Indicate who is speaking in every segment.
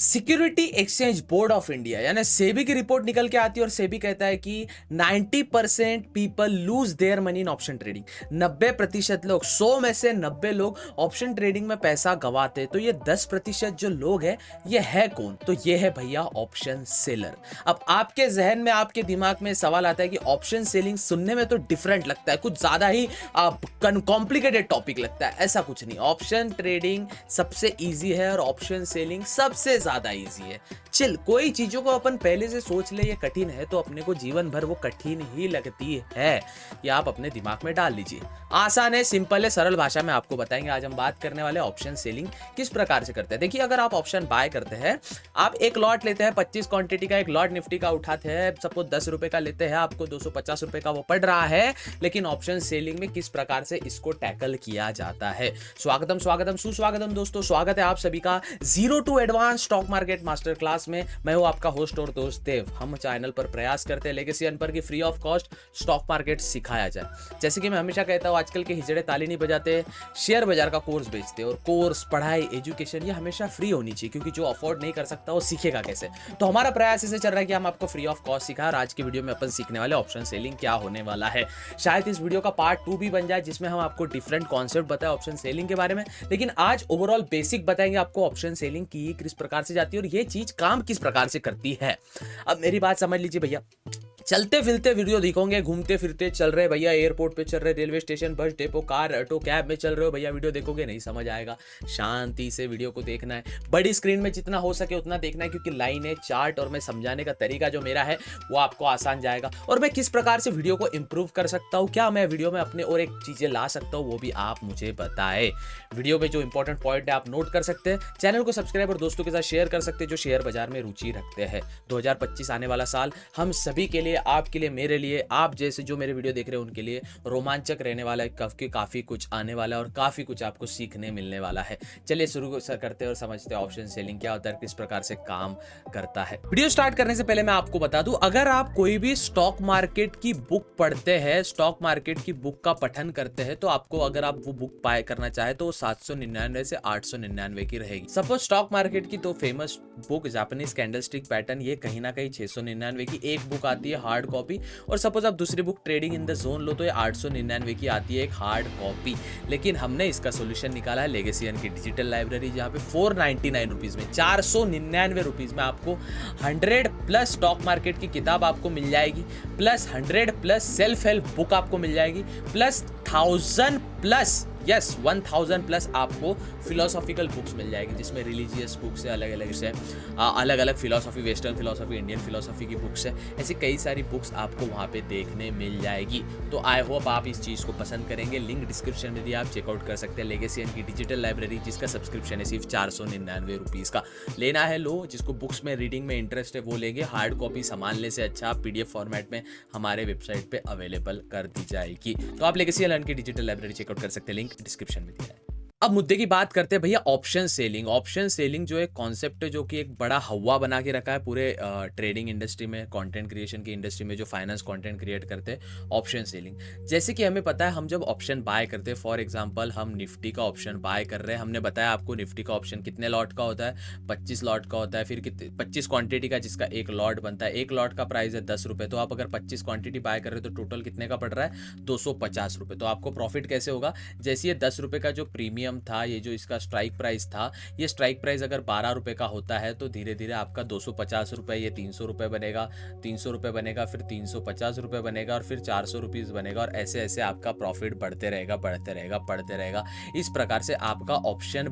Speaker 1: Security exchange board of India यानी सेबी की report निकल के आती है और सेबी कहता है कि 90% people lose their money in option trading. 90% लोग, 100 में से 90 लोग ऑप्शन ट्रेडिंग में पैसा गवाते। तो ये 10% जो लोग हैं, ये है कौन? तो ये है भैया ऑप्शन सेलर। अब आपके जहन में, आपके दिमाग में सवाल आता है कि ऑप्शन सेलिंग सुनने में तो डिफरेंट लगता है, कुछ ज्यादा ही कॉम्प्लिकेटेड टॉपिक लगता है। ऐसा कुछ नहीं, ऑप्शन ट्रेडिंग सबसे इजी है और ऑप्शन सेलिंग सबसे ज्यादा इजी है। चिल, कोई चीजों को अपन पहले से सोच ले ये कठिन है तो अपने को जीवन भर वो कठिन ही लगती है। ये आप अपने दिमाग में डाल लीजिए। आसान है, सिंपल है, सरल भाषा में आपको बताएंगे। आज हम बात करने वाले ऑप्शन सेलिंग किस प्रकार से करते हैं। देखिए, अगर आप ऑप्शन बाय करते हैं, आप एक लॉट लेते हैं 25 क्वांटिटी का, एक लॉट निफ्टी का उठाते हैं, सपोज 10 रुपए का लेते हैं, आपको 250 रुपए का वो पड़ रहा है। लेकिन ऑप्शन सेलिंग में किस प्रकार से इसको टैकल किया जाता है। स्वागतम स्वागतम सुस्वागतम दोस्तों, स्वागत है आप सभी का zero to advance stock market master class में। मैं हूं आपका होस्ट और दोस्त देव। हम चैनल पर प्रयास करते हैं लेगेसी अनपर की free of cost stock market सिखाया जाए। जैसे कि मैं हमेशा कहता हूं, आजकल के हिजड़े ताली नहीं बजाते, शेयर बाजार का कोर्स बेचते। और कोर्स, पढ़ाई, एजुकेशन ये हमेशा फ्री होनी चाहिए, क्योंकि जो अफोर्ड नहीं कर सकता वो सीखेगा कैसे। तो हमारा प्रयास इसे चल रहा है कि हम आपको फ्री ऑफ कॉस्ट सिखाएं। और आज की वीडियो में अपन सीखने वाले ऑप्शन सेलिंग क्या होने वाला है। शायद इस वीडियो का पार्ट 2 भी बन जाए, जिसमें हम आपको डिफरेंट कॉन्सेप्ट बताएं ऑप्शन सेलिंग के बारे में। लेकिन आज ओवरऑल बेसिक बताएंगे आपको ऑप्शन सेलिंग की किस प्रकार से जाती है और ये चीज काम किस प्रकार से करती है। अब मेरी बात समझ लीजिए भैया, चलते फिरते वीडियो दिखोगे, घूमते फिरते चल रहे भैया, एयरपोर्ट पे चल रहे, railway station, bus depot, car, auto, cab में चल रहे हो भैया, वीडियो देखोगे नहीं समझ आएगा। शांति से वीडियो को देखना है, बड़ी स्क्रीन में जितना हो सके उतना देखना है, क्योंकि लाइन है, चार्ट और मैं समझाने का तरीका जो मेरा है वो आपको आसान जाएगा। और मैं किस प्रकार से वीडियो को इंप्रूव कर सकता हूँ, क्या मैं वीडियो में अपने और एक चीजें ला सकता हूँ, वो भी आप मुझे बताए। वीडियो में जो इंपॉर्टेंट पॉइंट है आप नोट कर सकते हैं। चैनल को सब्सक्राइब और दोस्तों के साथ शेयर कर सकते हैं जो शेयर बाजार में रुचि रखते हैं। 2025 आने वाला साल हम सभी के लिए, आपके लिए, मेरे लिए, आप जैसे जो मेरे वीडियो देख रहे हैं उनके लिए रोमांचक रहने वाला है। काफी कुछ आने वाला है और काफी कुछ आपको सीखने मिलने वाला है। चलिए शुरू करते हैं और समझते हैं ऑप्शन सेलिंग क्या होता है, किस प्रकार से काम करता है। वीडियो स्टार्ट करने से पहले मैं आपको बता दूं, अगर आप कोई भी स्टॉक मार्केट की बुक पढ़ते हैं, स्टॉक मार्केट की बुक का पठन करते हैं, तो आपको, अगर आप वो बुक बाय करना चाहे तो 799 से 899 की रहेगी। सपोज स्टॉक मार्केट की तो famous book Japanese candlestick pattern, ये कहीं ना कहीं 699 की एक बुक आती है हार्ड कॉपी। और सपोज आप दूसरी book trading in the zone लो तो ये 899 की आती है एक हार्ड कॉपी। लेकिन हमने इसका सोल्यूशन निकाला है लेगेसी की डिजिटल लाइब्रेरी, जहां पे 499 रुपीज में, 499 रुपीज में आपको 100 प्लस स्टॉक मार्केट की किताब आपको मिल जाएगी, plus 100 plus self help book आपको मिल जाएगी, प्लस 1000 प्लस, यस 1000 प्लस आपको फिलोसॉफिकल बुक्स मिल जाएगी, जिसमें रिलीजियस बुक्स है, अलग अलग से अलग अलग philosophy, western philosophy, Indian philosophy की बुक्स है। ऐसी कई सारी बुक्स आपको वहाँ पे देखने मिल जाएगी। तो आई होप आप इस चीज़ को पसंद करेंगे। लिंक डिस्क्रिप्शन में दिया, आप चेकआउट कर सकते हैं लेगेसी की डिजिटल लाइब्रेरी, जिसका सब्सक्रिप्शन है सिर्फ 499 रुपीज़ का। लेना है लो, जिसको बुक्स में, रीडिंग में इंटरेस्ट है वो लेंगे। हार्ड कॉपी संभालने से अच्छा PDF फॉर्मेट में हमारे वेबसाइट पे अवेलेबल कर दी जाएगी। तो आप लेगेसी की डिजिटल लाइब्रेरी चेकआउट कर सकते हैं, लिंक डिस्क्रिप्शन में दिया है। अब मुद्दे की बात करते हैं भैया, ऑप्शन सेलिंग। ऑप्शन सेलिंग जो एक कॉन्सेप्ट है, जो कि एक बड़ा हवा बना के रखा है पूरे ट्रेडिंग इंडस्ट्री में, कंटेंट क्रिएशन की इंडस्ट्री में, जो फाइनेंस कंटेंट क्रिएट करते हैं। ऑप्शन सेलिंग, जैसे कि हमें पता है, हम जब ऑप्शन बाय करते हैं, फॉर एग्जांपल हम निफ्टी का ऑप्शन बाय कर रहे हैं, हमने बताया आपको निफ्टी का ऑप्शन कितने लॉट का होता है, 25 लॉट का होता है। फिर 25 क्वांटिटी का, जिसका एक लॉट बनता है। एक लॉट का प्राइस है 10 रुपये, तो आप अगर 25 क्वांटिटी बाय कर रहे हो तो टोटल कितने का पड़ रहा है, 250 रुपये। तो आपको प्रॉफिट कैसे होगा, जैसे ये 10 रुपये का जो प्रीमियम था, ये जो इसका स्ट्राइक प्राइस था, ये स्ट्राइक प्राइस अगर 12 रुपए का होता है तो धीरे धीरे आपका 250 रुपए, ये 300 रुपए बनेगा, 300 रुपए बनेगा, फिर 350 रुपए बनेगा, और फिर 400 रुपीज बनेगा। और ऐसे ऐसे आपका प्रॉफिट बढ़ते रहेगा, बढ़ते रहेगा, बढ़ते रहेगा। इस प्रकार से आपका ऑप्शन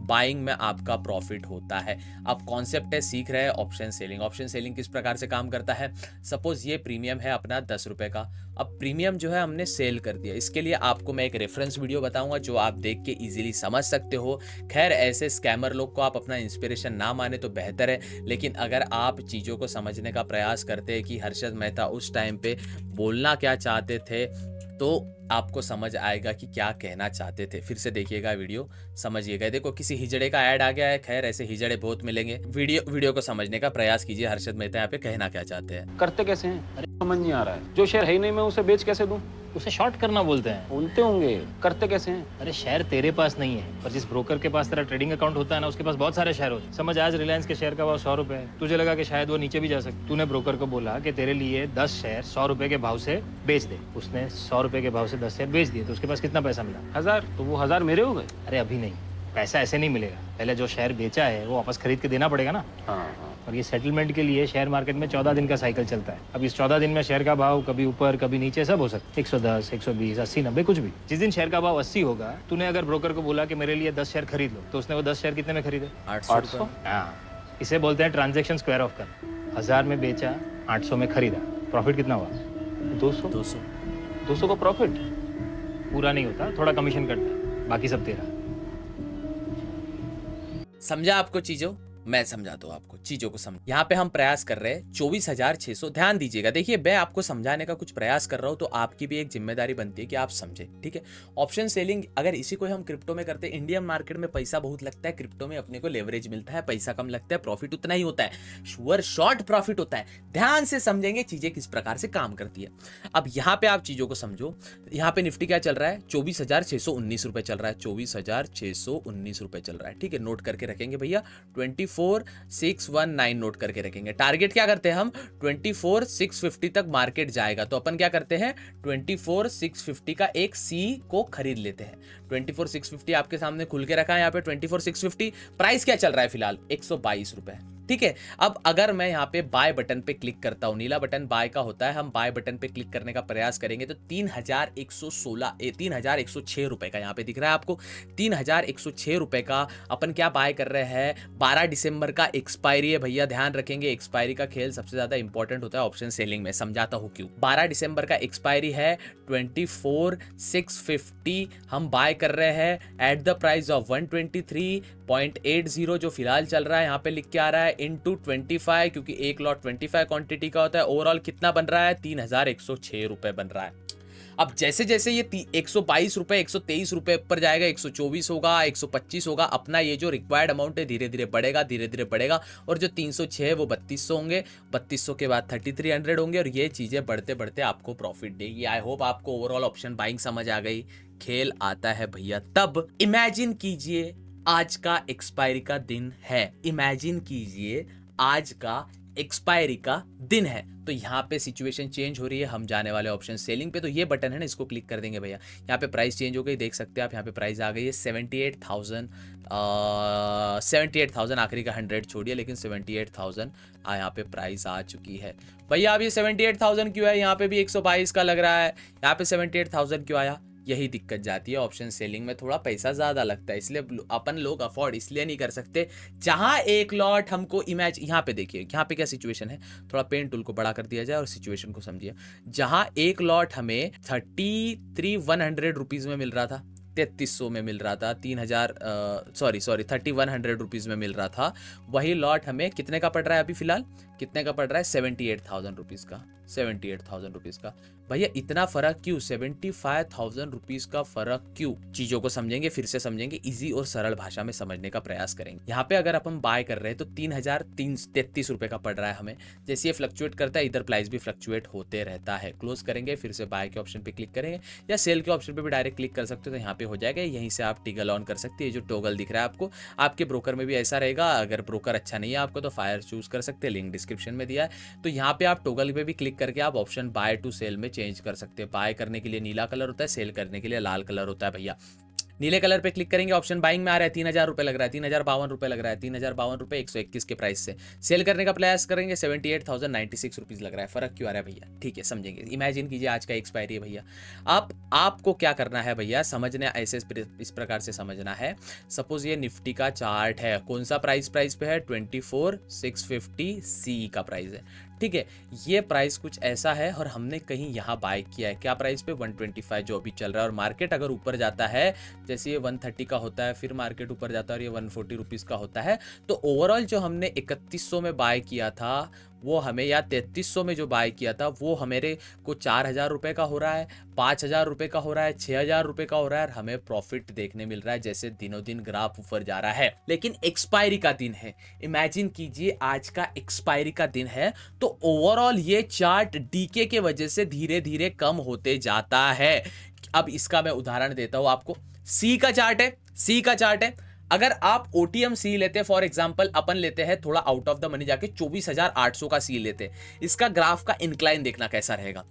Speaker 1: बाइंग में आपका प्रॉफिट होता है। अब कॉन्सेप्ट है, सीख रहे हैं ऑप्शन सेलिंग। ऑप्शन सेलिंग किस प्रकार से काम करता है, सपोज ये प्रीमियम है अपना 10 रुपए का। अब प्रीमियम जो है हमने सेल कर दिया, इसके लिए आपको मैं एक रेफरेंस वीडियो बताऊंगा जो आप देख के इजीली समझ सकते हो। खैर, ऐसे स्कैमर लोग को आप अपना इंस्पिरेशन ना माने तो बेहतर है, लेकिन अगर आप चीज़ों को समझने का प्रयास करते हैं कि हर्षद मेहता उस टाइम पे बोलना क्या चाहते थे, तो आपको समझ आएगा कि क्या कहना चाहते थे। फिर से देखिएगा वीडियो, समझिएगा। देखो किसी हिजड़े का ऐड आ गया है, खैर ऐसे हिजड़े बहुत मिलेंगे। वीडियो को समझने का प्रयास कीजिए, हर्षद मेहता यहाँ पे कहना क्या चाहते हैं।
Speaker 2: करते कैसे हैं? अरे समझ नहीं आ रहा है। जो शेयर है ही नहीं, मैं उसे बेच कैसे दूं?
Speaker 3: उसे शॉर्ट करना बोलते हैं।
Speaker 2: बोलते होंगे, करते कैसे हैं?
Speaker 3: अरे शेयर तेरे पास नहीं है, पर जिस ब्रोकर के पास तेरा ट्रेडिंग अकाउंट होता है ना, उसके पास बहुत सारे शेयर होते हैं। समझ आज रिलायंस के शेयर का भाव 100 रुपए है, तुझे लगा कि शायद वो नीचे भी जा सकते। तूने ब्रोकर को बोला कि तेरे लिए 10 शेयर 100 रुपए के भाव से बेच दे। उसने 100 रुपए के भाव से 10 शेयर बेच दिए, तो उसके पास कितना पैसा मिला?
Speaker 2: 1000। तो वो 1000 मेरे हो गए?
Speaker 3: अरे अभी नहीं, पैसा ऐसे नहीं मिलेगा। पहले जो शेयर बेचा है वो वापस खरीद के देना पड़ेगा ना।
Speaker 2: हाँ।
Speaker 3: और ये सेटलमेंट के लिए शेयर मार्केट में 14 दिन का साइकिल चलता है। अब इस 14 दिन में शेयर का भाव कभी ऊपर कभी नीचे सब हो सकता है। 110, 120, 80, 90 कुछ भी। जिस दिन शेयर का भाव 80 होगा, तूने अगर ब्रोकर को बोला कि मेरे लिए 10 शेयर खरीद लो, तो उसने वो 10 शेयर कितने में खरीदे?
Speaker 1: 800।
Speaker 3: हाँ, इसे बोलते हैं ट्रांजेक्शन स्क्वायर ऑफ कर। 1000 में बेचा, 800 में खरीदा, प्रॉफिट कितना हुआ?
Speaker 2: 200। 200 का प्रॉफिट?
Speaker 3: पूरा नहीं होता, थोड़ा कमीशन कटता है, बाकी सब तेरा।
Speaker 1: समझा आपको चीजों? मैं समझाता हूँ आपको चीजों को समझ। यहाँ पे हम प्रयास कर रहे हैं 24,600। ध्यान दीजिएगा, देखिए मैं आपको समझाने का कुछ प्रयास कर रहा हूँ, तो आपकी भी एक जिम्मेदारी बनती है कि आप समझे, ठीक है। ऑप्शन सेलिंग अगर इसी को हम क्रिप्टो में करते हैं, इंडियन मार्केट में पैसा बहुत लगता है, क्रिप्टो में अपने को लेवरेज मिलता है, पैसा कम लगता है, प्रॉफिट उतना ही होता है, श्योर शॉर्ट प्रॉफिट होता है। ध्यान से समझेंगे चीजें किस प्रकार से काम करती है। अब यहाँ पे आप चीजों को समझो। यहाँ पे निफ्टी क्या चल रहा है? 24,619 रुपए चल रहा है, 24,619 रुपए चल रहा है, ठीक है। नोट करके रखेंगे भैया, 24,619 नोट करके रखेंगे। टारगेट क्या करते हैं हम? 24,650 तक मार्केट जाएगा, तो अपन क्या करते हैं? 24,650 का एक सी को खरीद लेते हैं। 24,650 आपके सामने खुल के रखा है यहाँ पे। 24,650 प्राइस क्या चल रहा है फिलहाल? 122 रुपए, ठीक है। अब अगर मैं यहाँ पे बाय बटन पे क्लिक करता हूँ, नीला बटन बाय का होता है, हम बाय बटन पे क्लिक करने का प्रयास करेंगे तो 3,106 रुपए का यहाँ पे दिख रहा है आपको। 3,106 रुपए का अपन क्या बाय कर रहे हैं? 12 दिसंबर का एक्सपायरी है भैया, ध्यान रखेंगे। एक्सपायरी का खेल सबसे ज्यादा इंपॉर्टेंट होता है ऑप्शन सेलिंग में, समझाता हूँ क्यों। 12 दिसंबर का एक्सपायरी है, 24,650 हम बाय कर रहे हैं एट द प्राइस ऑफ 123.80 जो फिलहाल चल रहा है। यहाँ पे लिख के आ रहा है इनटू 25, क्योंकि एक लॉट 25 क्वांटिटी का होता है। ओवरऑल कितना बन रहा है? 3,106 रुपए बन रहा है। अब जैसे जैसे ये 122 रुपए 123 रुपए ऊपर जाएगा, 124 होगा, 125 होगा, अपना ये जो रिक्वायर्ड अमाउंट है धीरे धीरे बढ़ेगा, धीरे धीरे बढ़ेगा। और जो 306 है वो 3200 होंगे, 3200 के बाद 3300 होंगे, और ये चीजें बढ़ते बढ़ते आपको प्रॉफिट देगी। आई होप आपको ओवरऑल ऑप्शन बाइंग समझ आ गई। खेल आता है भैया तब, इमेजिन कीजिए आज का एक्सपायरी का दिन है, इमेजिन कीजिए आज का एक्सपायरी का दिन है, तो यहाँ पे सिचुएशन चेंज हो रही है। हम जाने वाले ऑप्शन सेलिंग पे, तो ये बटन है ना, इसको क्लिक कर देंगे भैया। यहाँ पे प्राइस चेंज हो गई, देख सकते हैं आप, यहाँ पे प्राइस आ गई है 78,000 आखिरी का 100 छोड़िए, लेकिन 78,000 यहाँ पे प्राइस आ चुकी है भैया। अब ये 78,000 क्यों है? यहाँ पे भी 122 का लग रहा है, यहाँ पे 78,000 क्यों आया? यही दिक्कत जाती है, ऑप्शन सेलिंग में थोड़ा पैसा ज्यादा लगता है, इसलिए अपन लोग अफोर्ड इसलिए नहीं कर सकते। जहां एक लॉट हमको इमेज, यहाँ पे देखिए यहाँ पे क्या सिचुएशन है, थोड़ा पेन टूल को बड़ा कर दिया जाए और सिचुएशन को समझिए। जहां एक लॉट हमें 33,100 रुपीज में मिल रहा था, 3300 में मिल रहा था, 3100 रुपीज में मिल रहा था, वही लॉट हमें कितने का पड़ रहा है अभी फिलहाल? कितने का पड़ रहा है? 78,000 रुपीज का, 78,000 रुपीज का। भैया इतना फर्क क्यों? 75,000 रुपीज का फर्क क्यों? चीजों को समझेंगे, फिर से समझेंगे, इजी और सरल भाषा में समझने का प्रयास करेंगे। यहाँ पे अगर अपन बाय कर रहे हैं तो 3,333 रुपए का पड़ रहा है हमें। जैसे ये फ्लक्चुएट करता है, इधर प्राइस भी फ्लक्चुएट होते रहता है। क्लोज करेंगे, फिर से बाय के ऑप्शन पे क्लिक करेंगे, या सेल के ऑप्शन पे भी डायरेक्ट क्लिक कर सकते हो, तो यहाँ पे हो जाएगा। यहीं से आप टिगल ऑन कर सकते हैं। जो टॉगल दिख रहा है आपको, आपके ब्रोकर में भी ऐसा रहेगा। अगर ब्रोकर अच्छा नहीं है आपको तो फायर चूज कर सकते हैं, लिंक डिस्क्रिप्शन में दिया है। तो यहाँ पे आप टॉगल पे भी क्लिक करके आप ऑप्शन बाय टू सेल में चेंज कर सकते हैं। बाय करने के लिए नीला कलर होता है, सेल करने के लिए लाल कलर होता है भैया। नीले कलर पे क्लिक करेंगे, ऑप्शन बाइंग में आ रहा है, 3,000 रुपए लग रहा है, 3,052 रुपए लग रहा है, 3,052 रुपए 121 के प्राइस से। सेल करने का प्रयास करेंगे, 78,096 रुपीज लग रहा है। फर्क क्यों आ रहा है भैया? ठीक है, समझेंगे। इमेजिन कीजिए आज का एक्सपायरी है भैया। आपको क्या करना है भैया? समझना ऐसे इस प्रकार से समझना है। सपोज ये निफ्टी का चार्ट है, कौन सा प्राइस पे है? 24,650 सी का प्राइस है, ठीक है। ये प्राइस कुछ ऐसा है और हमने कहीं यहाँ बाय किया है, क्या प्राइस पे? 125 जो अभी चल रहा है। और मार्केट अगर ऊपर जाता है, जैसे ये 130 का होता है, फिर मार्केट ऊपर जाता है और ये 140 रुपीज का होता है, तो ओवरऑल जो हमने 3100 में बाय किया था वो हमें या 3300 में जो बाय किया था वो हमारे को 4000 रुपए का हो रहा है, 5000 रुपए का हो रहा है, 6000 रुपए का हो रहा है और हमें प्रॉफिट देखने मिल रहा है जैसे दिनों दिन ग्राफ ऊपर जा रहा है। लेकिन एक्सपायरी का दिन है, इमेजिन कीजिए आज का एक्सपायरी का दिन है, तो ओवरऑल ये चार्ट डीके के वजह से धीरे धीरे कम होते जाता है। अब इसका मैं उदाहरण देता हूं आपको। सी का चार्ट है, सी का चार्ट है। अगर आप ओटीएम सी लेते हैं, फॉर एग्जांपल अपन लेते हैं थोड़ा आउट ऑफ द मनी जाके 24,800 का सी लेते हैं, इसका ग्राफ का इंक्लाइन देखना कैसा रहेगा।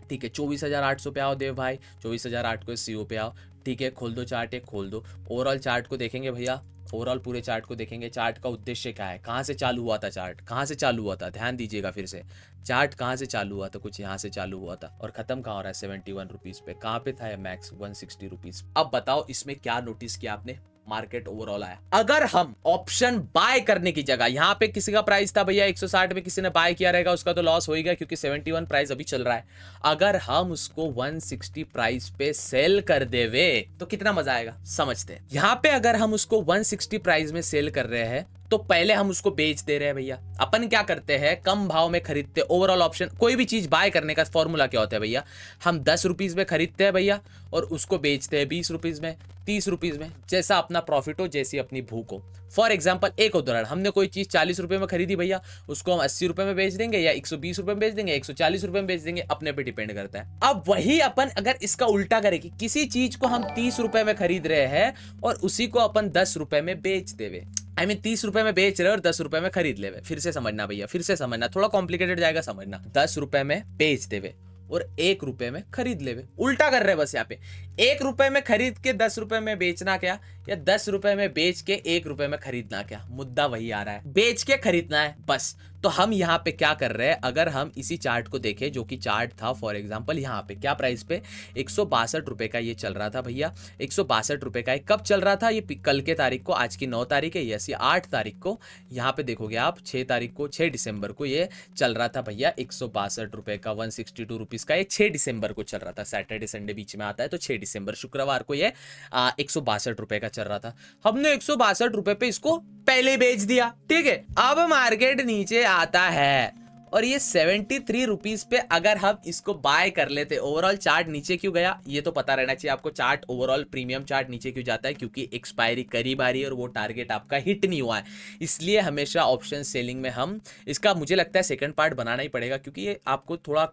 Speaker 1: ठीक है, 24,800 पे आओ देव भाई, 24,008 को सीओ पे आओ। ठीक है, खोल दो चार्ट, एक खोल दो। ओवरऑल चार्ट को देखेंगे भैया, ओवरऑल पूरे चार्ट को देखेंगे। चार्ट का उद्देश्य क्या है, कहाँ से चालू हुआ था चार्ट, कहाँ से चालू हुआ था, ध्यान दीजिएगा फिर से। चार्ट कहाँ से चालू हुआ था, कुछ यहाँ से चालू हुआ था और खत्म कहाँ हो रहा है 71 रुपीज पे। कहाँ पे था मैक्स 160 रुपीज। अब बताओ इसमें क्या नोटिस किया आपने, मार्केट ओवरऑल आया। अगर हम ऑप्शन बाय करने की जगह, यहाँ पे किसी का प्राइस था भैया 160 में, किसी ने बाय किया रहेगा, उसका तो लॉस हो ही गया क्योंकि 71 प्राइस अभी चल रहा है। अगर हम उसको 160 प्राइस पे सेल कर देवे तो कितना मजा आएगा, समझते हैं। यहाँ पे अगर हम उसको 160 प्राइस में सेल कर रहे हैं तो पहले हम उसको बेच दे रहे हैं भैया। अपन क्या करते हैं, कम भाव में खरीदते। ओवरऑल ऑप्शन, कोई भी चीज बाय करने का फॉर्मूला क्या होता है भैया, हम 10 रुपीज में खरीदते हैं भैया और उसको बेचते हैं 20 रुपीज में, 30 रुपीज में, जैसा अपना प्रॉफिट हो, जैसी अपनी भूख हो। फॉर एग्जाम्पल एक उदाहरण, हमने कोई चीज 40 रुपए में खरीदी भैया, उसको हम 80 रुपए में बेच देंगे या 120 रुपए में बेच देंगे, 140 रुपए में बेच देंगे, अपने पे डिपेंड करता है। अब वही अपन अगर इसका उल्टा करें कि किसी चीज को हम 30 रुपए में खरीद रहे हैं और उसी को अपन 10 रुपए में बेच देवे, आई मीन 30 रुपए में बेच रहे और 10 रुपए में खरीद लेवे। फिर से समझना भैया, फिर से समझना, थोड़ा कॉम्प्लिकेटेड जाएगा समझना। 10 रुपए में बेच देवे और 1 रुपए में खरीद लेवे, उल्टा कर रहे बस यहाँ पे। 1 रुपए में खरीद के 10 रुपए में बेचना क्या, या 10 रुपए में बेच के 1 रुपए में खरीदना क्या, मुद्दा वही आ रहा है, बेच के खरीदना है बस। तो हम यहाँ पे क्या कर रहे हैं, अगर हम इसी चार्ट को देखें जो कि चार्ट था फॉर एग्जांपल यहाँ पे क्या प्राइस पे 162 रुपए का ये चल रहा था भैया, 162 रुपए का। कब चल रहा था ये, कल के तारीख को, आज की 9 तारीख है, यस ये 8 तारीख को। यहाँ पे देखोगे आप 6 तारीख को, 6 दिसंबर को ये चल रहा था भैया 162 रुपए का, 162 रुपीज का। ये 6 दिसंबर को चल रहा था, सैटरडे संडे बीच में आता है तो 6 दिसंबर शुक्रवार को ये 162 रुपए का चल रहा था। हमने 162 रुपए पे इसको पहले बेच दिया, ठीक है। अब मार्केट नीचे आता है और ये 73 रुपीज पे अगर हम इसको बाय कर लेते। ओवरऑल चार्ट नीचे क्यों गया ये तो पता रहना चाहिए आपको। चार्ट ओवरऑल प्रीमियम चार्ट नीचे क्यों जाता है, क्योंकि एक्सपायरी करीब आ रही है और वो टारगेट आपका हिट नहीं हुआ है। इसलिए हमेशा ऑप्शन सेलिंग में हम इसका, मुझे लगता है सेकंड पार्ट बनाना ही पड़ेगा क्योंकि ये आपको थोड़ा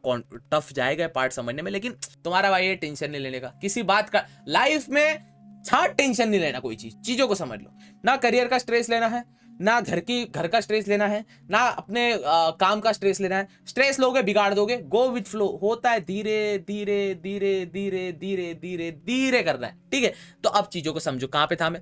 Speaker 1: टफ जाएगा पार्ट समझने में। लेकिन तुम्हारा भाई ये टेंशन नहीं लेने का किसी बात का, लाइफ में टेंशन नहीं लेना, कोई चीजों को समझ लो। ना करियर का स्ट्रेस लेना है, ना घर का स्ट्रेस लेना है, ना अपने काम का स्ट्रेस लेना है। स्ट्रेस लोगे बिगाड़ दोगे। गो विथ फ्लो, होता है धीरे धीरे धीरे धीरे धीरे धीरे धीरे करना है, ठीक है। तो अब चीजों को समझो, कहां पे था मैं,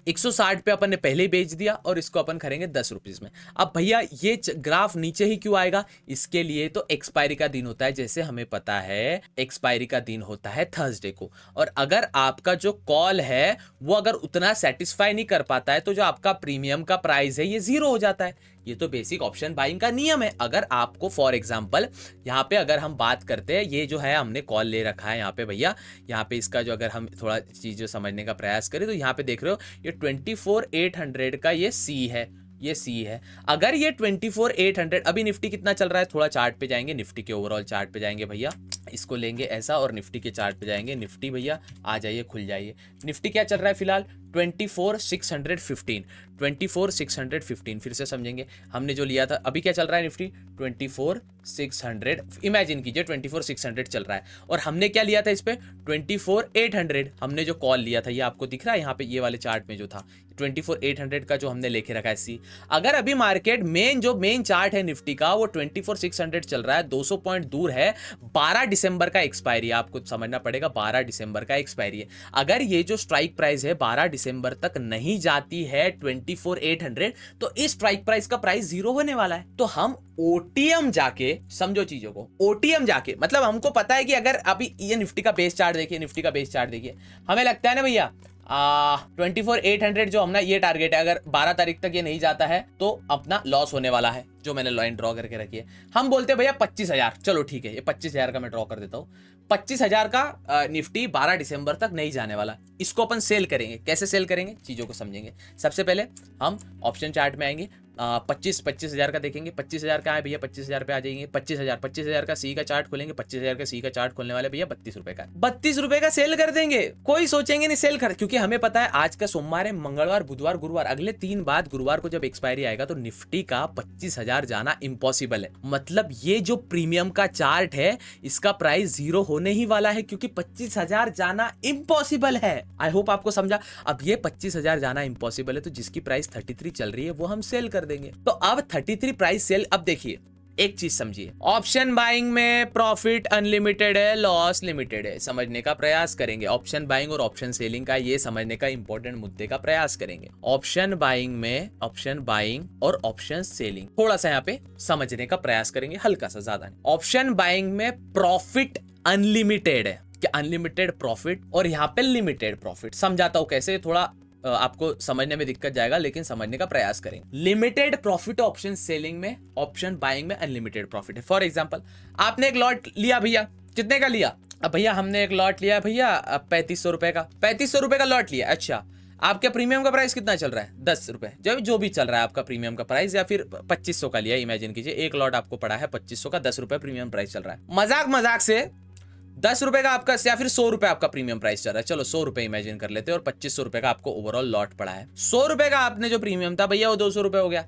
Speaker 1: 160 पे अपन ने पहले ही बेच दिया और इसको अपन करेंगे 10 रुपीज में। अब भैया ये ग्राफ नीचे ही क्यों आएगा, इसके लिए तो एक्सपायरी का दिन होता है। जैसे हमें पता है एक्सपायरी का दिन होता है थर्सडे को, और अगर आपका जो कॉल है वो अगर उतना सेटिस्फाई नहीं कर पाता है तो जो आपका प्रीमियम का प्राइस है ये 0 हो जाता है। ये तो बेसिक ऑप्शन बाइंग का नियम है। अगर आपको फॉर एग्जांपल यहाँ पे अगर हम बात करते हैं, ये जो है हमने कॉल ले रखा है यहाँ पे भैया, यहाँ पे इसका जो अगर हम थोड़ा चीज़ें समझने का प्रयास करें तो यहाँ पे देख रहे हो ये 24,800 का ये सी है, ये सी है। अगर ये 24,800, अभी निफ्टी कितना चल रहा है, थोड़ा चार्ट पे जाएंगे, निफ्टी के ओवरऑल चार्ट पे जाएंगे भैया, इसको लेंगे ऐसा और निफ्टी के चार्ट पे जाएंगे। निफ्टी भैया आ जाइए, खुल जाइए। निफ्टी क्या चल रहा है फिलहाल, 24,615, 24,615। फिर से समझेंगे, हमने जो लिया था, अभी क्या चल रहा है निफ्टी 24,600, इमेजिन कीजिए 24,600 चल रहा है और हमने क्या लिया था इस पे 24,800। हमने जो कॉल लिया था ये आपको दिख रहा है यहाँ पे, ये वाले चार्ट में जो था 24,800 का जो हमने लेके रखा है सी। अगर अभी मार्केट जो मेन चार्ट है निफ्टी का वो 24,600 चल रहा है, 200 पॉइंट दूर है, 12 दिसंबर का एक्सपायरी है, आपको समझना पड़ेगा 12 दिसंबर का एक्सपायरी है। अगर ये जो स्ट्राइक प्राइस है 12 दिसंबर तक नहीं जाती है 24,800 तो इस स्ट्राइक प्राइस का प्राइस 0 होने वाला है। तो हम ओटीएम जाके, समझो चीजों को, ओटीएम जाके मतलब हमको पता है कि अगर अभी ये निफ्टी का बेस चार्ट देखिए, निफ्टी का बेस चार्ट देखिए, हमें लगता है ना भैया 24,800 जो हमने ये टारगेट है, अगर 12 तारीख तक ये नहीं जाता है तो अपना लॉस होने वाला है, जो मैंने लाइन ड्रॉ करके रखी है। हम बोलते हैं भैया 25,000, चलो ठीक है, ये 25,000 का मैं ड्रॉ कर देता हूँ। 25,000 का निफ्टी 12 दिसंबर तक नहीं जाने वाला, इसको अपन सेल करेंगे। कैसे सेल करेंगे, चीजों को समझेंगे। सबसे पहले हम ऑप्शन चार्ट में आएंगे, 25 हजार का देखेंगे, 25,000 का है भैया, 25,000 पे आ जाएंगे, 25,000 का सी का चार्ट खोलेंगे, 25,000 का सी का चार्ट खोलने वाले भैया 32 रुपए का, 32 रुपए का सेल कर देंगे, कोई सोचेंगे नहीं सेल कर, क्योंकि हमें पता है आज का सोमवार है, मंगलवार, बुधवार, गुरुवार, अगले 3 बाद गुरुवार को जब एक्सपायरी आएगा तो निफ्टी का 25,000 जाना इम्पॉसिबल है। मतलब ये जो प्रीमियम का चार्ट है इसका प्राइस 0 होने ही वाला है, क्योंकि 25,000 जाना इम्पॉसिबल है। आई होप आपको समझा। अब ये 25,000 जाना इम्पॉसिबल है तो जिसकी प्राइस 33 चल रही है वो हम सेल कर देंगे। तो अब 33 प्राइस सेल। अब देखिए एक चीज समझिए, ऑप्शन बाइंग में प्रॉफिट अनलिमिटेड है, लॉस लिमिटेड है, समझने का प्रयास करेंगे। ऑप्शन बाइंग और ऑप्शन सेलिंग का ये समझने का इंपॉर्टेंट मुद्दे का प्रयास करेंगे। ऑप्शन बाइंग में ऑप्शन बाइंग और ऑप्शन सेलिंग थोड़ा सा यहाँ पे समझने का प्रयास करेंगे, हल्का सा, ज्यादा नहीं। ऑप्शन बाइंग में प्रॉफिट अनलिमिटेड है कि अनलिमिटेड प्रॉफिट, और यहाँ पे लिमिटेड प्रॉफिट। समझाता हूं कैसे, थोड़ा आपको समझने में दिक्कत जाएगा लेकिन समझने का प्रयास करेंगे। लिमिटेड प्रॉफिट ऑप्शन सेलिंग में, ऑप्शन बाइंग में अनलिमिटेड प्रॉफिट है। फॉर एग्जांपल आपने एक लॉट लिया भैया, कितने का लिया? अब भैया हमने एक लॉट लिया भैया 3500 रुपए का, 3500 रुपए का लॉट लिया। अच्छा, आपके प्रीमियम का प्राइस कितना चल रहा है? 10 रुपए, जो भी चल रहा है आपका प्रीमियम का प्राइस, या फिर 2500 का लिया। इमेजिन कीजिए एक लॉट आपको पड़ा है 2500 का, 10 रुपए प्रीमियम प्राइस चल रहा है। मजाक से 10 रुपए का आपका या फिर 100 रुपए आपका प्रीमियम प्राइस चल रहा है। चलो 100 रुपए इमेजिन कर लेते हैं, और 2500 रुपए का आपको ओवरऑल लॉट पड़ा है। 100 रुपए का आपने जो प्रीमियम था भैया वो 200 रुपए हो गया,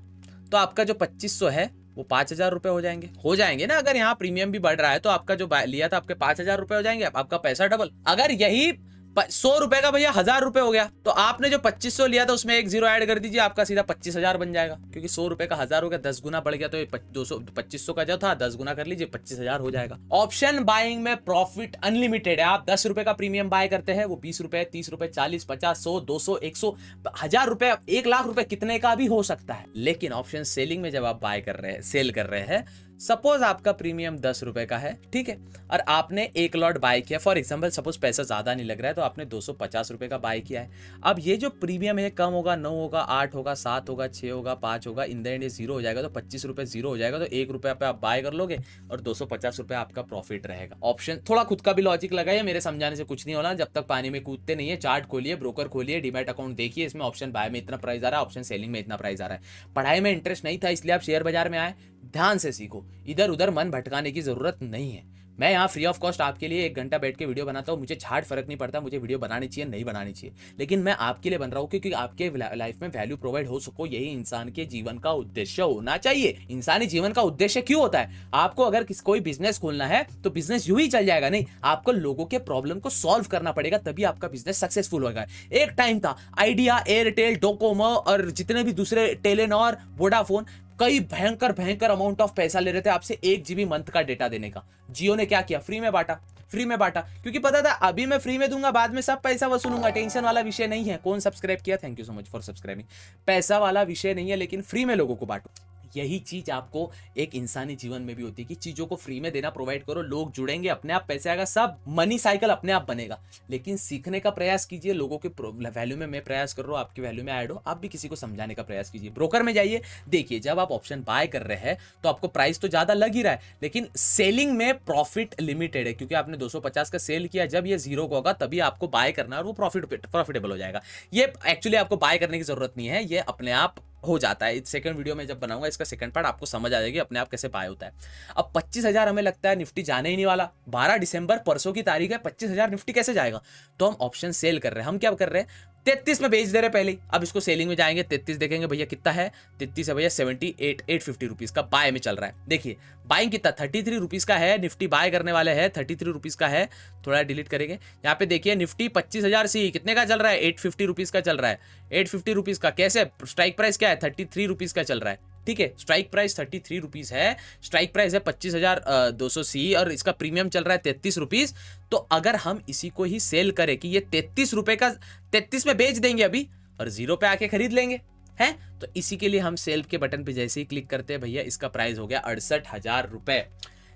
Speaker 1: तो आपका जो 2500 है वो 5,000 रुपए हो जाएंगे ना। अगर यहाँ प्रीमियम भी बढ़ रहा है तो आपका जो लिया था आपके 5,000 रुपए हो जाएंगे, आपका पैसा डबल। अगर यही 100 रुपए का भैया 1,000 रुपए हो गया, तो आपने जो 2500 लिया था उसमें एक जीरो ऐड कर दीजिए, आपका सीधा 25,000 बन जाएगा, क्योंकि 100 रुपए का 1,000 हो गया, 10 गुना बढ़ गया, तो 2500 का जो था 10 गुना कर लीजिए, 25,000 हो जाएगा। ऑप्शन बाइंग में प्रॉफिट अनलिमिटेड है। आप 10 रुपए का प्रीमियम बाय करते हैं, वो 20 रुपए, 30 रुपए, 40, 50, 100, 200, 100, 1,000 रुपए, 1 लाख रुपए कितने का भी हो सकता है। लेकिन ऑप्शन सेलिंग में जब आप बाय कर रहे हैं, सेल कर रहे हैं, सपोज आपका प्रीमियम 10 रुपए का है, ठीक है, और आपने एक लॉट बाय किया। फॉर एग्जांपल सपोज पैसा ज्यादा नहीं लग रहा है तो आपने 250 रुपए का बाय किया है। अब ये जो प्रीमियम है कम होगा, 9 होगा, 8 होगा, 7 होगा, 6 होगा, 5 होगा, इन द एंड ये 0 हो जाएगा, तो 25 रुपए 0 हो जाएगा, तो 1 रुपया पे आप बाय कर लोगे और 250 रुपए आपका प्रॉफिट रहेगा। ऑप्शन थोड़ा खुद का भी लॉजिक लगाइए, मेरे समझाने से कुछ नहीं होना, जब तक पानी में कूदते नहीं है। चार्ट खोलिए, ब्रोकर खोलिए, डीमैट अकाउंट देखिए, इसमें ऑप्शन बाय में इतना प्राइस आ रहा है, ऑप्शन सेलिंग में इतना प्राइस आ रहा है। पढ़ाई में इंटरेस्ट नहीं था इसलिए आप शेयर बाजार में आए, ध्यान से सीखो, इधर उधर मन भटकाने की जरूरत नहीं है। मैं यहाँ फ्री ऑफ कॉस्ट आपके लिए 1 घंटा बैठ के वीडियो बनाता हूँ, मुझे छाट फर्क नहीं पड़ता मुझे वीडियो बनानी चाहिए नहीं बनानी चाहिए, लेकिन मैं आपके लिए बन रहा हूँ क्योंकि आपके लाइफ में वैल्यू प्रोवाइड हो सको, यही इंसान के जीवन का उद्देश्य होना चाहिए। इंसानी जीवन का उद्देश्य क्यों होता है? आपको अगर कोई बिजनेस खोलना है तो बिजनेस यूं ही चल जाएगा नहीं, आपको लोगों के प्रॉब्लम को सॉल्व करना पड़ेगा, तभी आपका बिजनेस सक्सेसफुल होगा। एक टाइम था आइडिया, एयरटेल, डोकोमो और जितने भी दूसरे, टेलेनॉर, वोडाफोन, कई भयंकर अमाउंट ऑफ पैसा ले रहे थे आपसे 1 GB मंथ का डेटा देने का। जियो ने क्या किया? फ्री में बांटा, क्योंकि पता था अभी मैं फ्री में दूंगा, बाद में सब पैसा वसूलूंगा, टेंशन वाला विषय नहीं है। कौन सब्सक्राइब किया? Thank you so much for subscribing. पैसा वाला विषय नहीं है, लेकिन फ्री में लोगों को बांटो। यही चीज आपको एक इंसानी जीवन में भी होती है कि चीजों को फ्री में देना प्रोवाइड करो, लोग जुड़ेंगे, अपने आप पैसे आएगा, सब मनी साइकिल अपने आप बनेगा। लेकिन सीखने का प्रयास कीजिए, लोगों के वैल्यू में मैं प्रयास कर रहा हूँ, आपकी वैल्यू में ऐड हो, आप भी किसी को समझाने का प्रयास कीजिए। ब्रोकर में जाइए, देखिए जब आप ऑप्शन बाय कर रहे हैं तो आपको प्राइस तो ज्यादा लग ही रहा है, लेकिन सेलिंग में प्रॉफिट लिमिटेड है, क्योंकि आपने 250 का सेल किया, जब ये 0 का होगा तभी आपको बाय करना और वो प्रॉफिटेबल हो जाएगा। ये एक्चुअली आपको बाय करने की जरूरत नहीं है, ये अपने आप हो जाता है। सेकंड वीडियो में जब बनाऊंगा इसका सेकंड पार्ट, आपको समझ आ जाएगी अपने आप कैसे बाय होता है। अब 25,000 हमें लगता है निफ्टी जाने ही नहीं वाला, 12 दिसंबर परसों की तारीख है, 25,000 निफ्टी कैसे जाएगा? तो हम ऑप्शन सेल कर रहे हैं। हम क्या कर रहे हैं? 33 में बेच दे रहे पहले। अब इसको सेलिंग में जाएंगे, 33 देखेंगे भैया कितना है, 33 है भैया 78,850 रुपीज का बाय में चल रहा है। देखिए बाइंग कितना 33 रुपीज का है, निफ्टी बाय करने वाले हैं 33 रुपीज का है। थोड़ा डिलीट करेंगे, यहाँ पे देखिए निफ्टी 25,000 सी कितने का चल रहा है? 850 रुपीज का चल रहा है। 850 रुपीज का कैसे? स्ट्राइक प्राइस क्या है? 33 रुपीज का चल रहा है, ठीक है। स्ट्राइक प्राइस 33 रुपीज है, स्ट्राइक प्राइस है 25,200 सी, और इसका प्रीमियम चल रहा है 33 रुपीज। तो अगर हम इसी को ही सेल करें कि ये 33 रुपए का 33 में बेच देंगे अभी, और 0 पे आके खरीद लेंगे, है तो इसी के लिए हम सेल के बटन पे जैसे ही क्लिक करते हैं भैया, इसका प्राइस हो गया 68,000 रुपए।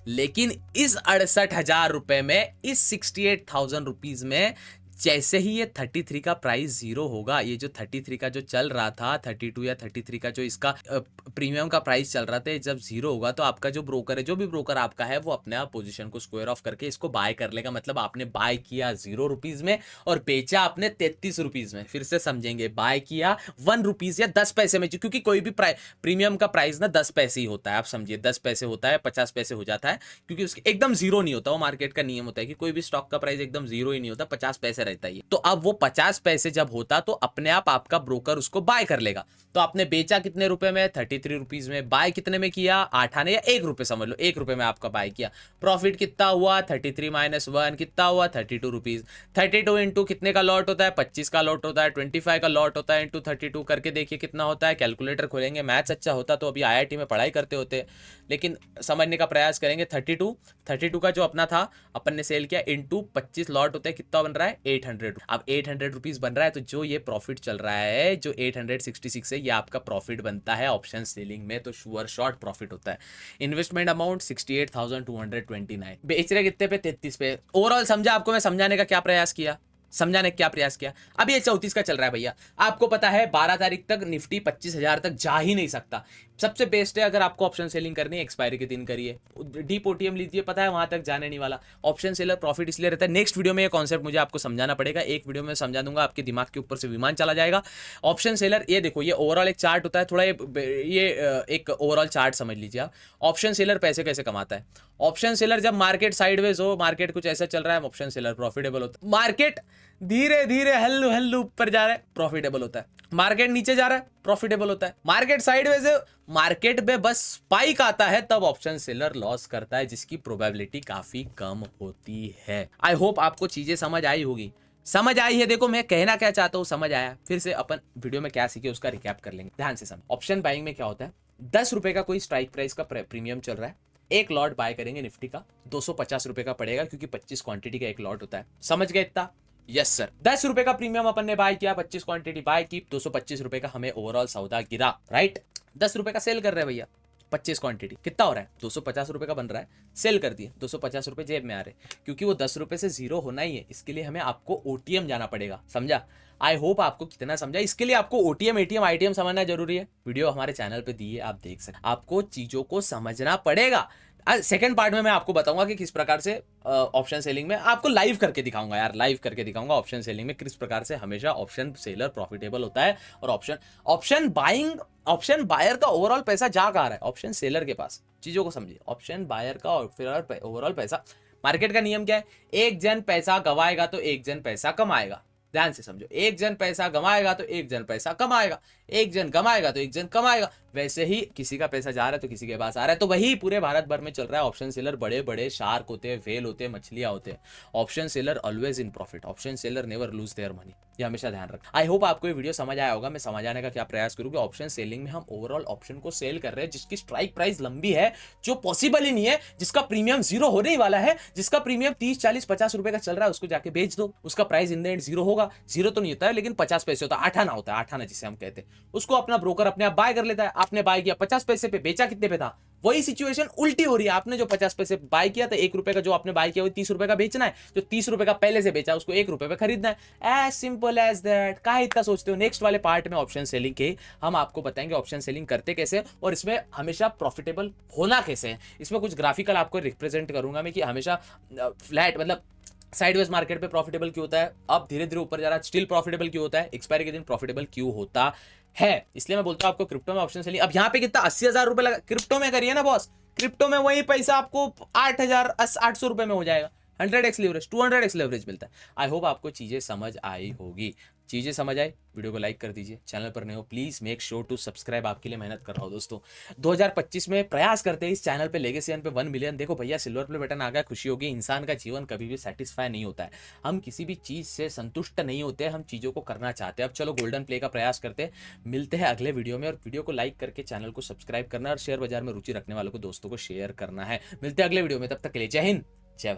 Speaker 1: लेकिन इस 68,000 रुपए में, इस 68,000 रुपीज में जैसे ही ये 33 का प्राइस जीरो होगा, ये जो 33 का जो चल रहा था, 32 या 33 का जो इसका प्रीमियम का प्राइस चल रहा था, जब जीरो होगा तो आपका जो ब्रोकर है, जो भी ब्रोकर आपका है, वो अपने आप पोजीशन को स्क्वायर ऑफ करके इसको बाय कर लेगा। मतलब आपने बाय किया 0 रुपीज में और बेचा आपने 33 रुपीज में। फिर से समझेंगे, बाय किया 1 रुपीज या 10 पैसे में, क्योंकि कोई भी प्रीमियम का प्राइस ना 10 पैसे ही होता है, आप समझिए 10 पैसे होता है, 50 पैसे हो जाता है, क्योंकि उसके एकदम जीरो नहीं होता। वो मार्केट का नियम होता है कि कोई भी स्टॉक का प्राइस एकदम जीरो ही नहीं होता, 50 पैसे रहता है। तो अब वो 50 पैसे जब होता तो अपने आप आपका ब्रोकर उसको बाय कर लेगा। तो आपने बेचा कितने रुपए में? 33 रुपीज में। बाय कितने में किया? 8 आने या 1 रुपए, समझ लो 1 रुपए में आपका बाय किया। प्रॉफिट कितना हुआ? 33 माइनस 1 कितना हुआ? 32 रुपीज। 32 इंटू कितने का लॉट होता है? 25 का लॉट होता है। 25 का लॉट होता है इंटू 32 करके देखिए कितना होता है। कैलकुलेटर खोलेंगे, मैथ्स अच्छा होता तो अभी IIT में पढ़ाई करते होते, लेकिन समझने का प्रयास करेंगे। 32 का जो अपना था, अपन ने सेल किया, इंटू 25 लॉट होता है, कितना बन रहा है? 800। अब 800 रुपीज बन रहा है, तो जो ये प्रॉफिट चल रहा है, जो 866 है, ये आपका प्रॉफिट बनता है ऑप्शन सेलिंग में, तो श्योर शॉर्ट प्रॉफिट होता है। इन्वेस्टमेंट अमाउंट 68,229, बेच रहे कितने पे? 33 पे। ओवरऑल समझा आपको मैं समझाने का क्या प्रयास किया? अब ये 34 का चल रहा है भैया। आपको पता है 12 तारीख तक निफ्टी 25,000 तक जा ही नहीं सकता। सबसे बेस्ट है अगर आपको ऑप्शन सेलिंग करनी है, एक्सपायरी के दिन करिए, डीप ओटीएम लीजिए, पता है वहां तक जाने नहीं वाला। ऑप्शन सेलर प्रॉफिट इसलिए रहता है, नेक्स्ट वीडियो में ये कॉन्सेप्ट मुझे आपको समझाना पड़ेगा, एक वीडियो में समझा दूंगा, आपके दिमाग के ऊपर से विमान चला जाएगा। ऑप्शन सेलर, ये देखो, ये ओवरऑल एक चार्ट होता है, थोड़ा ये एक ओवरऑल चार्ट समझ लीजिए आप। ऑप्शन सेलर पैसे कैसे कमाता है? ऑप्शन सेलर जब मार्केट साइडवेज हो, मार्केट कुछ ऐसा चल रहा है, ऑप्शन सेलर प्रॉफिटेबल होता है। मार्केट धीरे धीरे हल्लू हल्लू ऊपर जा रहा है, प्रॉफिटेबल होता है। मार्केट नीचे जा रहा है, प्रॉफिटेबल होता है। मार्केट साइडवेज है, मार्केट में बस स्पाइक आता है, तब ऑप्शन सेलर लॉस करता है, जिसकी प्रोबेबिलिटी काफी कम होती है। आई होप आपको चीजें समझ आई होगी। समझ आई है? देखो मैं कहना क्या चाहता हूं, समझ आया? फिर से अपन वीडियो में क्या सीखे उसका रिकैप कर लेंगे, ध्यान से समझ। ऑप्शन बाइंग में क्या होता है? 10 रुपए का कोई स्ट्राइक प्राइस का प्रीमियम चल रहा है, एक लॉट बाय करेंगे निफ्टी का, 250 रुपए का पड़ेगा, क्योंकि 25 क्वांटिटी का एक लॉट होता है। समझ गए इतना? Yes sir. 10 रुपए का प्रीमियम अपन ने बाय किया, 25 क्वांटिटी बाय की, 225 रुपए का हमें ओवरऑल सौदा गिरा, राइट? 10 रुपए का सेल कर रहे हैं भैया, 25 क्वांटिटी कितना हो रहा है? 250 रुपए का बन रहा है, सेल कर दिए, 250 रुपए जेब में आ रहे, क्योंकि वो 10 रुपए से जीरो होना ही है। इसके लिए हमें आपको OTM जाना पड़ेगा, समझा? आई होप आपको कितना समझा। इसके लिए आपको OTM, ATM, ITM समझना जरूरी है। वीडियो हमारे चैनल पे दी है, आप देख सकते। आपको चीजों को समझना पड़ेगा। सेकंड पार्ट में मैं आपको बताऊंगा कि किस प्रकार से ऑप्शन सेलिंग में आपको लाइव करके दिखाऊंगा यार, लाइव करके दिखाऊंगा ऑप्शन सेलिंग में किस प्रकार से हमेशा ऑप्शन सेलर प्रॉफिटेबल होता है, और ऑप्शन बायर का ओवरऑल पैसा जा कहाँ रहा है? ऑप्शन सेलर के पास। चीजों को समझिए, ऑप्शन बायर का ओवरऑल पैसा, मार्केट का नियम क्या है? एक जन पैसा गवाएगा तो एक जन पैसा कमाएगा। ध्यान से समझो, एक जन पैसा गमाएगा तो एक जन पैसा कमाएगा, एक जन कमाएगा तो एक जन कमाएगा। वैसे ही किसी का पैसा जा रहा है तो किसी के पास आ रहा है, तो वही पूरे भारत भर में चल रहा है। ऑप्शन सेलर बड़े बड़े शार्क होते हैं, व्हेल होते हैं, मछलियां होते हैं। Option seller always in profit, option seller never lose their money, ये हमेशा ध्यान रखना। आई होप आपको ये वीडियो समझ आया होगा। मैं समझाने का क्या प्रयास करूँ कि ऑप्शन सेलिंग में हम ओवरऑल ऑप्शन को सेल कर रहे हैं, जिसकी स्ट्राइक प्राइस लंबी है, जो पॉसिबल ही नहीं है, जिसका प्रीमियम जीरो होने ही वाला है, जिसका प्रीमियम 30, 40, 50 रुपए का चल रहा है, उसको जाके बेच दो। उसका price in the end zero होगा, जीरो तो नहीं होता है, लेकिन 50 पैसे होता है, 8 आना होता है, 8 आना जिसे हम कहते हैं। उसको अपना ब्रोकर अपने आप बाय कर लेता है। आपने बाय किया 50 पैसे पे, बेचा कितने पे था? वही सिचुएशन उल्टी हो रही है। आपने जो 50 पैसे बाय किया था, 1 रुपए का जो आपने बाय किया वो 30 रुपए का बेचना है। जो 30 रुपए का पहले से बेचा उसको 1 रुपए पे खरीदना है। As simple as that. काहे इतना सोचते हो? नेक्स्ट वाले पार्ट में ऑप्शन सेलिंग के हम आपको बताएंगे ऑप्शन सेलिंग करते कैसे, और इसमें हमेशा प्रॉफिटेबल होना कैसे है। इसमें कुछ ग्राफिकल आपको रिप्रेजेंट करूंगा मैं कि हमेशा फ्लैट मतलब साइडवेज मार्केट पे प्रॉफिटेबल क्यों होता है, अब धीरे धीरे ऊपर जा रहा है, स्टिल प्रॉफिटेबल क्यों होता है, एक्सपायरी के दिन प्रॉफिटेबल क्यों होता है। इसलिए मैं बोलता हूं आपको क्रिप्टो में ऑप्शन सेलिंग। अब यहाँ पे कितना 80,000 रुपए लगा, क्रिप्टो में करिए ना बॉस। क्रिप्टो में वही पैसा आपको 8,800 रुपए में हो जाएगा। 100x लेवरेज, 200x लेवरेज मिलता है। आई होप आपको चीजें समझ आई होगी। चीजें समझ आई, वीडियो को लाइक कर दीजिए। चैनल पर नए हो please make sure to subscribe. आपके लिए मेहनत कर रहा हूं दोस्तों। 2025 में प्रयास करते हैं इस चैनल पे लेगेसी पे 1 मिलियन। देखो भैया, सिल्वर प्ले बटन आ गया, खुशी होगी। इंसान का जीवन कभी भी सेटिस्फाई नहीं होता है। हम किसी भी चीज से संतुष्ट नहीं होते, हम चीजों को करना चाहते हैं। अब चलो गोल्डन प्ले का प्रयास करते हैं। मिलते हैं अगले वीडियो में, और वीडियो को लाइक करके चैनल को सब्सक्राइब करना, और शेयर बाजार में रुचि रखने वालों को दोस्तों को शेयर करना है। मिलते हैं अगले वीडियो में, तब तक के लिए जय हिंद, जय भारत।